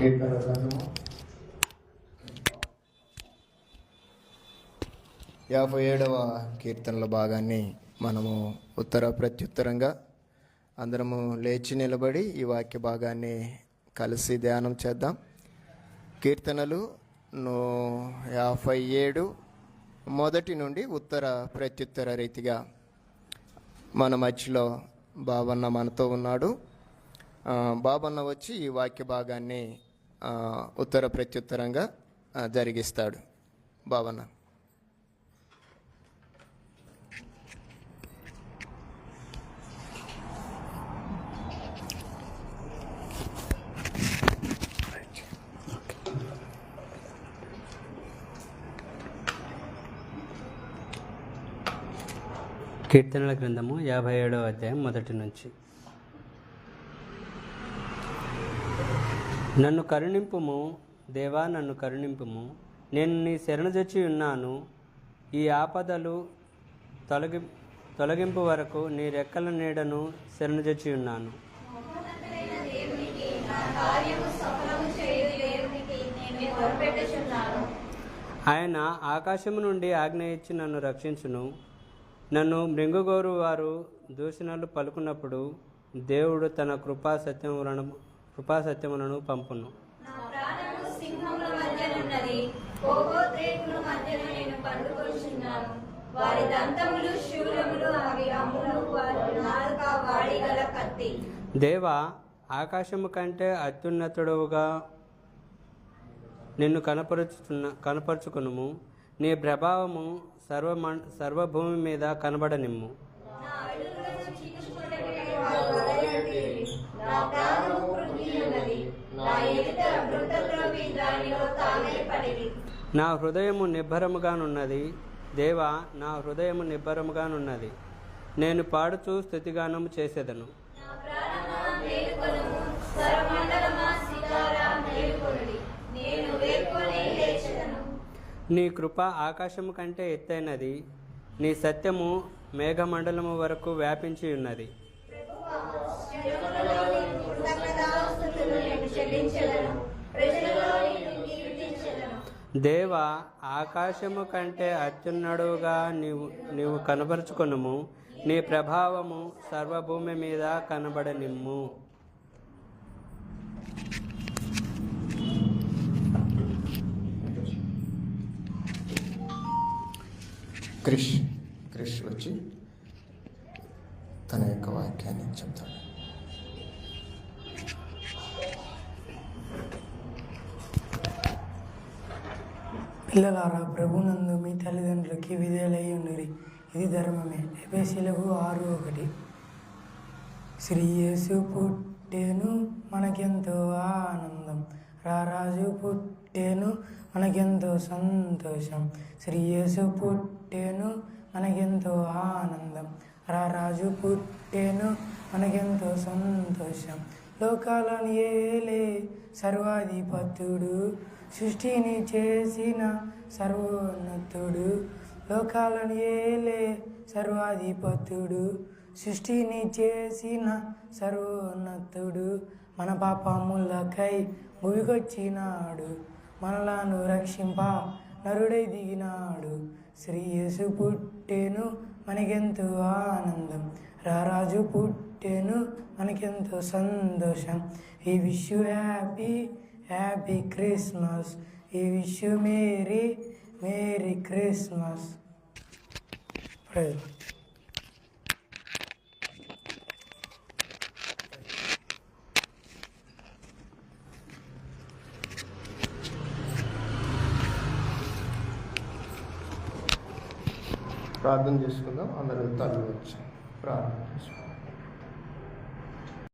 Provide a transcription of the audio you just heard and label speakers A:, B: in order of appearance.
A: కీర్తన గ్రంథము 57వ కీర్తనల భాగాన్ని మనము ఉత్తర ప్రత్యుత్తరంగా అందరము లేచి నిలబడి ఈ వాక్య భాగాన్ని కలిసి ధ్యానం చేద్దాం. కీర్తనలు 57 మొదటి నుండి ఉత్తర ప్రత్యుత్తర రీతిగా మన మధ్యలో బాబన్న మనతో ఉన్నాడు. బాబన్న వచ్చి ఈ వాక్య భాగాన్ని ఉత్తర ప్రత్యుత్తరంగా జరిగిస్తాడు. బాబన్న.
B: కీర్తనల గ్రంథము 57వ అధ్యాయం మొదటి నుంచి. నన్ను కరుణింపుము దేవా, నన్ను కరుణింపుము. నేను నీ శరణుజొచ్చి ఉన్నాను. ఈ ఆపదలు తొలగింపు వరకు నీ రెక్కల నీడను శరణుజొచ్చి ఉన్నాను. ఆయన ఆకాశము నుండి ఆజ్ఞ ఇచ్చి నన్ను రక్షించును. నన్ను మృంగుగోరు వారు దూషణలు పలుకున్నప్పుడు దేవుడు తన కృపా సత్యములను పంపును. దేవా, ఆకాశము కంటే అత్యున్నతుడుగా నిన్ను కనపరుచుకునుము. నీ ప్రభావము సర్వభూమి మీద కనబడనిమ్ము. నా హృదయము నిబ్బరముగానున్నది. దేవా, నా హృదయము నిబ్బరముగానున్నది. నేను పాడుచూ స్తుతిగానము చేసేదను. నీ కృప ఆకాశము కంటే ఎత్తైనది. నీ సత్యము మేఘమండలము వరకు వ్యాపించి ఉన్నది. దేవా, ఆకాశము కంటే అత్యున్నడుగా నీవు కనబరుచుకొనుము. నీ ప్రభావము సర్వభూమి మీద కనబడనిమ్ము.
A: క్రిష్ వచ్చి తన యొక్క వాక్యాన్ని చెప్తాడు.
C: పిల్లలారా, ప్రభునందు మీ తల్లిదండ్రులకి విధేయులై ఉండిరి, ఇది ధర్మమే. ఎఫెసీయులకు 6:1. శ్రీ యేసు పుట్టెను మనకెంతో ఆనందం, రారాజు పుట్టెను మనకెంతో సంతోషం. శ్రీ యేసు పుట్టెను మనకెంతో ఆనందం, రారాజు పుట్టెను మనకెంతో సంతోషం. లోకాలను ఏలే సర్వాధిపతుడు, సృష్టిని చేసిన సర్వోన్నతుడు. లోకాలను ఏలే సర్వాధిపతుడు, సృష్టిని చేసిన సర్వోన్నతుడు. మన పాపములకై భూమికొచ్చినాడు, మనలను రక్షింప నరుడై దిగినాడు. శ్రీ యేసు పుట్టెను మనకెంతో ఆనందం, రారాజు పుట్టెను మనకెంతో సంతోషం. ఈ విష్ యు హ్యాపీ క్రిస్మస్. ఈ విష్ యు మేరీ క్రిస్మస్.
A: ప్రార్థన చేసుకుందాం. అందరూ తల్లి వచ్చి ప్రార్థన చేసుకుందాం.